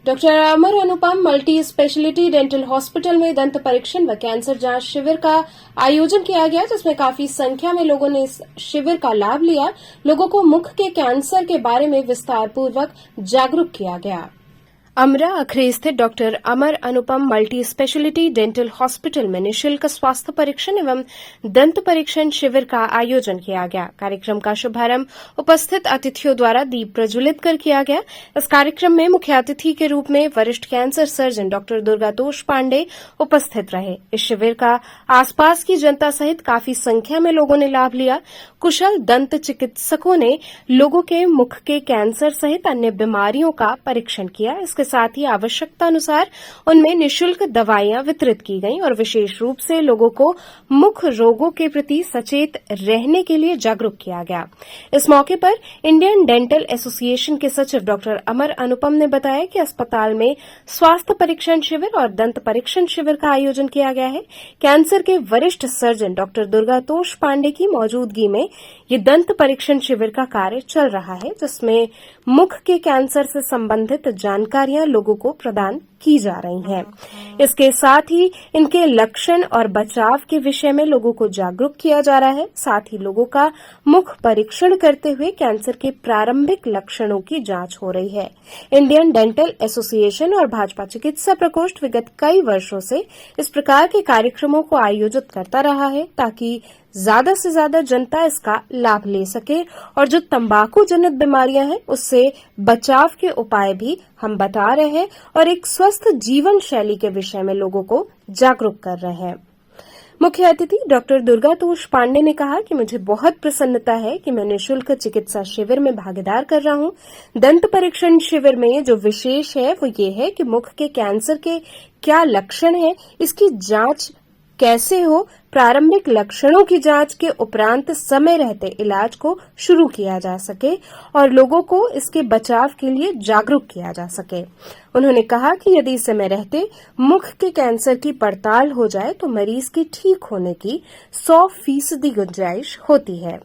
Doctor अमर अनुपम multi speciality dental hospital में दंत परीक्षण व कैंसर जांच शिविर का आयोजन किया गया, जिसमें काफी संख्या में लोगों ने इस शिविर का लाभ लिया। लोगों को मुख के कैंसर के बारे में विस्तार पूर्वक जागरूक किया गया। अमरा अखरी स्थित डॉक्टर अमर अनुपम मल्टी स्पेशलिटी डेंटल हॉस्पिटल में निःशुल्क स्वास्थ्य परीक्षण एवं दंत परीक्षण शिविर का आयोजन किया गया। कार्यक्रम का शुभारंभ उपस्थित अतिथियों द्वारा दीप प्रज्वलित कर किया गया। इस कार्यक्रम में मुख्य अतिथि के रूप में वरिष्ठ कैंसर सर्जन डॉक्टर दुर्गातोष पांडे उपस्थित रहे। इस शिविर का आसपास की जनता सहित काफी संख्या में लोगों ने लाभ लिया। कुशल दंत चिकित्सकों ने लोगों के मुख के कैंसर सहित अन्य बीमारियों का परीक्षण किया। इसके साथ ही आवश्यकता अनुसार उनमें निःशुल्क दवाइयां वितरित की गईं और विशेष रूप से लोगों को मुख रोगों के प्रति सचेत रहने के लिए जागरूक किया गया। इस मौके पर इंडियन डेंटल एसोसिएशन के सचिव डॉक्टर अमर अनुपम ने बताया कि अस्पताल में स्वास्थ्य परीक्षण शिविर और दंत परीक्षण शिविर का आयोजन किया गया है। कैंसर के वरिष्ठ सर्जन डॉक्टर दुर्गातोष पांडे की मौजूदगी में ये दंत परीक्षण शिविर का कार्य चल रहा है, जिसमें मुख के कैंसर से संबंधित जानकारियां लोगों को प्रदान की जा रही हैं। इसके साथ ही इनके लक्षण और बचाव के विषय में लोगों को जागरूक किया जा रहा है। साथ ही लोगों का मुख परीक्षण करते हुए कैंसर के प्रारंभिक लक्षणों की जांच हो रही है। इंडियन डेंटल एसोसिएशन और भाजपा चिकित्सा प्रकोष्ठ विगत कई वर्षों से इस प्रकार के कार्यक्रमों को आयोजित करता रहा है, ताकि ज्यादा से ज्यादा जनता इसका लाभ ले सके और जो तंबाकू जनित बीमारियां हैं उससे बचाव के उपाय भी हम बता रहे हैं और एक स्वस्थ जीवन शैली के विषय में लोगों को जागरूक कर रहे हैं। मुख्य अतिथि डॉक्टर दुर्गातोष पांडे ने कहा कि मुझे बहुत प्रसन्नता है कि मैं निःशुल्क चिकित्सा शिविर में भागीदार कर रहा हूं। दंत परीक्षण शिविर में जो विशेष है वो ये है कि मुख के कैंसर के क्या लक्षण है, इसकी जांच कैसे हो, प्रारंभिक लक्षणों की जांच के उपरांत समय रहते इलाज को शुरू किया जा सके और लोगों को इसके बचाव के लिए जागरूक किया जा सके। उन्होंने कहा कि यदि समय रहते मुख के कैंसर की पड़ताल हो जाए तो मरीज की ठीक होने की 100% गुंजाइश होती है।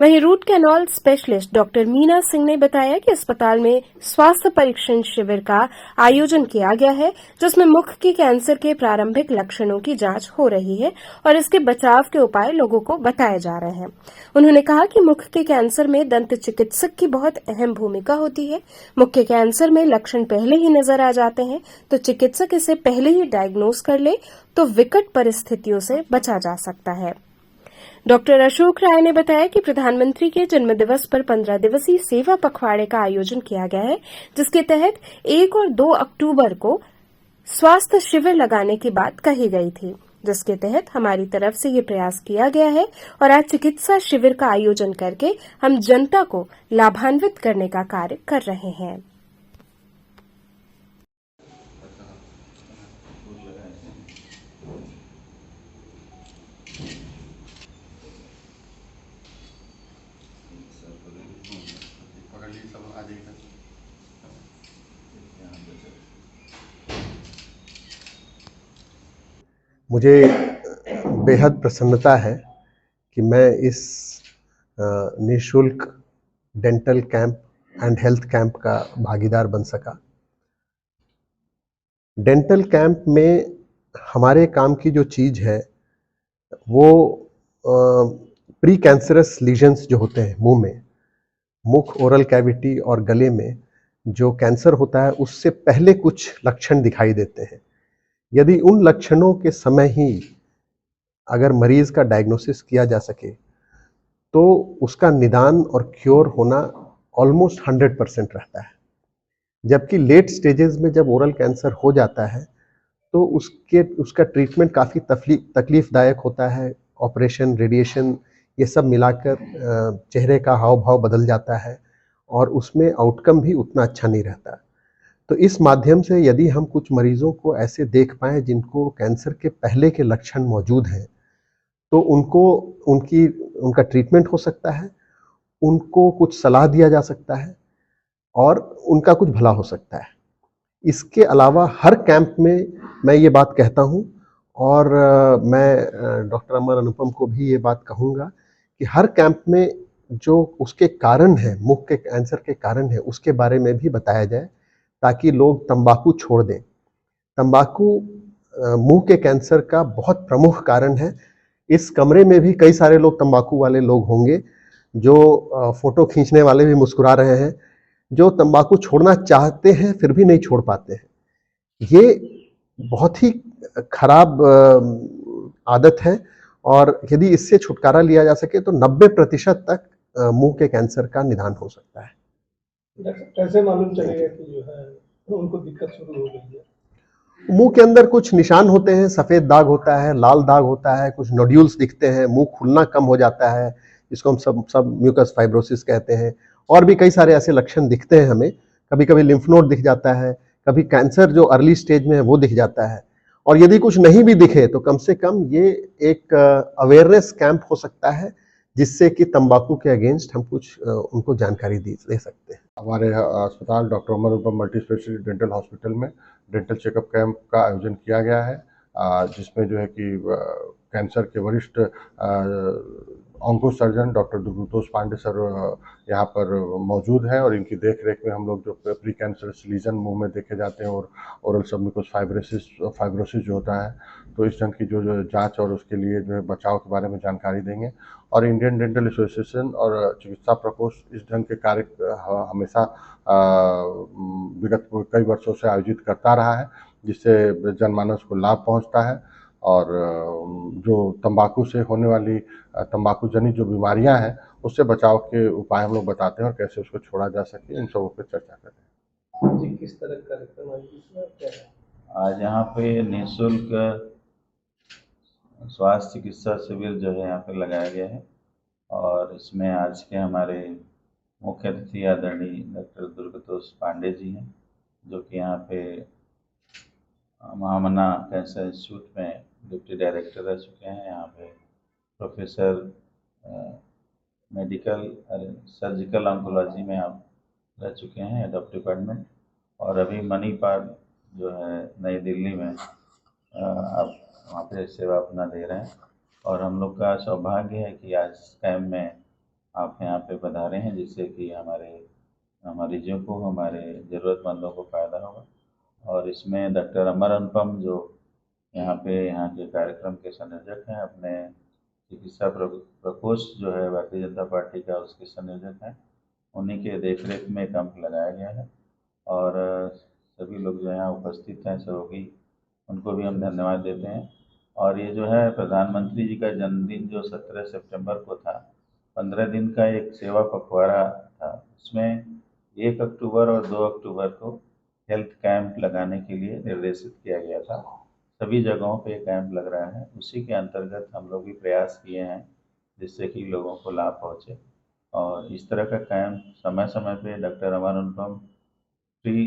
वहीं root canal specialist doctor Meena Singh ने बताया कि अस्पताल में स्वास्थ्य परीक्षण शिविर का आयोजन किया गया है, जिसमें मुख के कैंसर के प्रारंभिक लक्षणों की जांच हो रही है और इसके बचाव के उपाय लोगों को बताए जा रहे हैं। उन्होंने कहा कि मुख के कैंसर में दंत चिकित्सक की बहुत अहम भूमिका होती है। मुख के कैंसर में लक्षण पहले ही नजर आ जाते हैं तो चिकित्सक इसे पहले ही डायग्नोज कर ले तो विकट परिस्थितियों से बचा जा सकता है। डॉक्टर अशोक राय ने बताया कि प्रधानमंत्री के जन्मदिवस पर 15 दिवसीय सेवा पखवाड़े का आयोजन किया गया है, जिसके तहत 1 और 2 अक्टूबर को स्वास्थ्य शिविर लगाने की बात कही गई थी, जिसके तहत हमारी तरफ से ये प्रयास किया गया है और आज चिकित्सा शिविर का आयोजन करके हम जनता को लाभान्वित करने का कार्य कर रहे हैं। मुझे बेहद प्रसन्नता है कि मैं इस निःशुल्क dental camp and health camp का भागीदार बन सका। डेंटल कैंप में हमारे काम की जो चीज़ है वो प्री कैंसरस लीजन्स जो होते हैं मुंह में, मुख, ओरल कैविटी और गले में जो कैंसर होता है उससे पहले कुछ लक्षण दिखाई देते हैं। यदि उन लक्षणों के समय ही अगर मरीज का डायग्नोसिस किया जा सके तो उसका निदान और क्योर होना ऑलमोस्ट 100% रहता है। जबकि लेट स्टेजेस में जब ओरल कैंसर हो जाता है तो उसका ट्रीटमेंट काफ़ी तकलीफदायक होता है। ऑपरेशन, रेडिएशन, ये सब मिलाकर चेहरे का हाव भाव बदल जाता है और उसमें आउटकम भी उतना अच्छा नहीं रहता। तो इस माध्यम से यदि हम कुछ मरीजों को ऐसे देख पाएँ जिनको कैंसर के पहले के लक्षण मौजूद हैं तो उनका ट्रीटमेंट हो सकता है, उनको कुछ सलाह दिया जा सकता है और उनका कुछ भला हो सकता है। इसके अलावा हर कैंप में मैं ये बात कहता हूँ और मैं डॉक्टर अमर अनुपम को भी ये बात कहूँगा कि हर कैंप में जो उसके कारण है, मुख के कैंसर के कारण है, उसके बारे में भी बताया जाए ताकि लोग तंबाकू छोड़ दें। तंबाकू मुंह के कैंसर का बहुत प्रमुख कारण है। इस कमरे में भी कई सारे लोग तंबाकू वाले लोग होंगे, जो फोटो खींचने वाले भी मुस्कुरा रहे हैं, जो तंबाकू छोड़ना चाहते हैं फिर भी नहीं छोड़ पाते हैं। ये बहुत ही खराब आदत है, और यदि इससे छुटकारा लिया जा सके तो 90% तक मुंह के कैंसर का निदान हो सकता है। डॉक्टर कैसे मालूम चलेगा कि जो है उनको दिक्कत शुरू हो गई है? मुंह के अंदर कुछ निशान होते हैं, सफेद दाग होता है, लाल दाग होता है, कुछ नोड्यूल्स दिखते हैं, मुंह खुलना कम हो जाता है, जिसको हम सब म्यूकस फाइब्रोसिस कहते हैं। और भी कई सारे ऐसे लक्षण दिखते हैं हमें। कभी कभी लिम्फ नोड दिख जाता है, कभी कैंसर जो अर्ली स्टेज में है वो दिख जाता है। और यदि कुछ नहीं भी दिखे तो कम से कम ये एक अवेयरनेस कैंप हो सकता है, जिससे कि तंबाकू के अगेंस्ट हम कुछ उनको जानकारी दे सकते हैं। हमारे अस्पताल डॉक्टर अमर अनुपम मल्टी स्पेशलिटी डेंटल हॉस्पिटल में डेंटल चेकअप कैंप का आयोजन किया गया है, जिसमें जो है कि कैंसर के वरिष्ठ onco surgeon doctor Durgatosh Pandey sir यहाँ पर मौजूद हैं, और इनकी देख रेख में हम लोग जो प्री कैंसरस लीजन मुंह में देखे जाते हैं और ओरल सबम्यूकस फाइब्रोसिस जो होता है, तो इस ढंग की जो जांच और उसके लिए जो है बचाव के बारे में जानकारी देंगे। और इंडियन डेंटल एसोसिएशन और चिकित्सा प्रकोष्ठ इस ढंग के कार्य हमेशा विगत कई वर्षों से आयोजित करता रहा है, जिससे जनमानस को लाभ पहुंचता है। और जो तंबाकू से होने वाली तंबाकू जनित जो बीमारियां हैं, उससे बचाव के उपाय हम लोग बताते हैं और कैसे उसको छोड़ा जा सके, इन सबों पर चर्चा करते हैं। जी, किस तरह का कार्यक्रम आयोजित क्या है? आज यहाँ पे निःशुल्क स्वास्थ्य चिकित्सा शिविर जो है यहाँ पे लगाया गया है, और इसमें आज के हमारे मुख्य अतिथि आदरणीय डॉक्टर दुर्गतोष पांडे जी हैं, जो कि यहाँ पे महामना कैंसर इंस्टीट्यूट में डिप्टी डायरेक्टर रह चुके हैं। यहाँ पे प्रोफेसर मेडिकल सर्जिकल ऑन्कोलॉजी में आप रह चुके हैं, हेड ऑफ डिपार्टमेंट, और अभी मणिपाल जो है नई दिल्ली में आप वहाँ पे सेवा अपना दे रहे हैं। और हम लोग का सौभाग्य है कि आज कैंप में आप यहाँ पे पधारे हैं, जिससे कि हमारे मरीजों को, हमारे ज़रूरतमंदों को फ़ायदा होगा। और इसमें डॉक्टर अमर अनुपम जो यहाँ के कार्यक्रम के संयोजक हैं, अपने चिकित्सा प्रकोष्ठ जो है भारतीय जनता पार्टी का उसके संयोजक हैं, उन्हीं के देखरेख में कैंप लगाया गया है। और सभी लोग जो यहाँ उपस्थित हैं सहयोगी, उनको भी हम धन्यवाद देते हैं। और ये जो है प्रधानमंत्री जी का जन्मदिन जो 17 सितंबर को था, 15 दिन का एक सेवा पखवाड़ा था, उसमें 1 अक्टूबर और 2 अक्टूबर को हेल्थ कैंप लगाने के लिए निर्देशित किया गया था। सभी जगहों पे कैंप लग रहा है, उसी के अंतर्गत हम लोग भी प्रयास किए हैं जिससे कि लोगों को लाभ पहुँचे। और इस तरह का कैंप समय समय पे डॉक्टर अमर अनुपम फ्री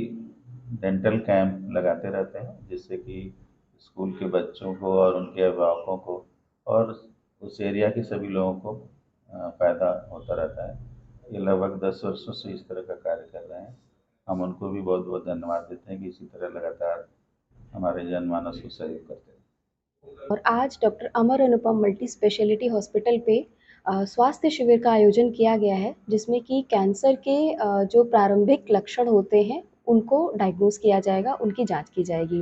डेंटल कैंप लगाते रहते हैं, जिससे कि स्कूल के बच्चों को और उनके अभिभावकों को और उस एरिया के सभी लोगों को फ़ायदा होता रहता है। ये लगभग 10 वर्षों से इस तरह का कार्य कर रहे हैं। हम उनको भी बहुत बहुत धन्यवाद देते हैं कि इसी तरह लगातार हमारे जनमानस को सहयोग करते हैं। और आज डॉक्टर अमर अनुपम मल्टी स्पेशलिटी हॉस्पिटल पे स्वास्थ्य शिविर का आयोजन किया गया है, जिसमें कि कैंसर के जो प्रारंभिक लक्षण होते हैं उनको डायग्नोस किया जाएगा, उनकी जांच की जाएगी।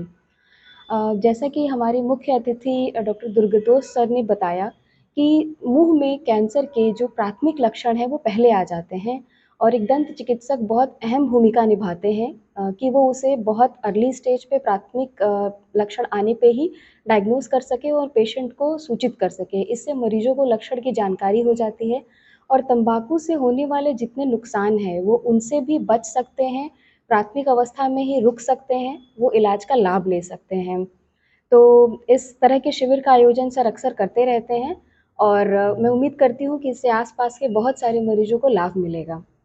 जैसा कि हमारे मुख्य अतिथि डॉक्टर दुर्गतोष सर ने बताया कि मुंह में कैंसर के जो प्राथमिक लक्षण हैं वो पहले आ जाते हैं, और एक दंत चिकित्सक बहुत अहम भूमिका निभाते हैं कि वो उसे बहुत अर्ली स्टेज पे प्राथमिक लक्षण आने पे ही डायग्नोस कर सके और पेशेंट को सूचित कर सके। इससे मरीजों को लक्षण की जानकारी हो जाती है, और तंबाकू से होने वाले जितने नुकसान हैं वो उनसे भी बच सकते हैं, प्राथमिक अवस्था में ही रुक सकते हैं, वो इलाज का लाभ ले सकते हैं। तो इस तरह के शिविर का आयोजन सर अक्सर करते रहते हैं, और मैं उम्मीद करती हूँ कि इससे आसपास के बहुत सारे मरीजों को लाभ मिलेगा।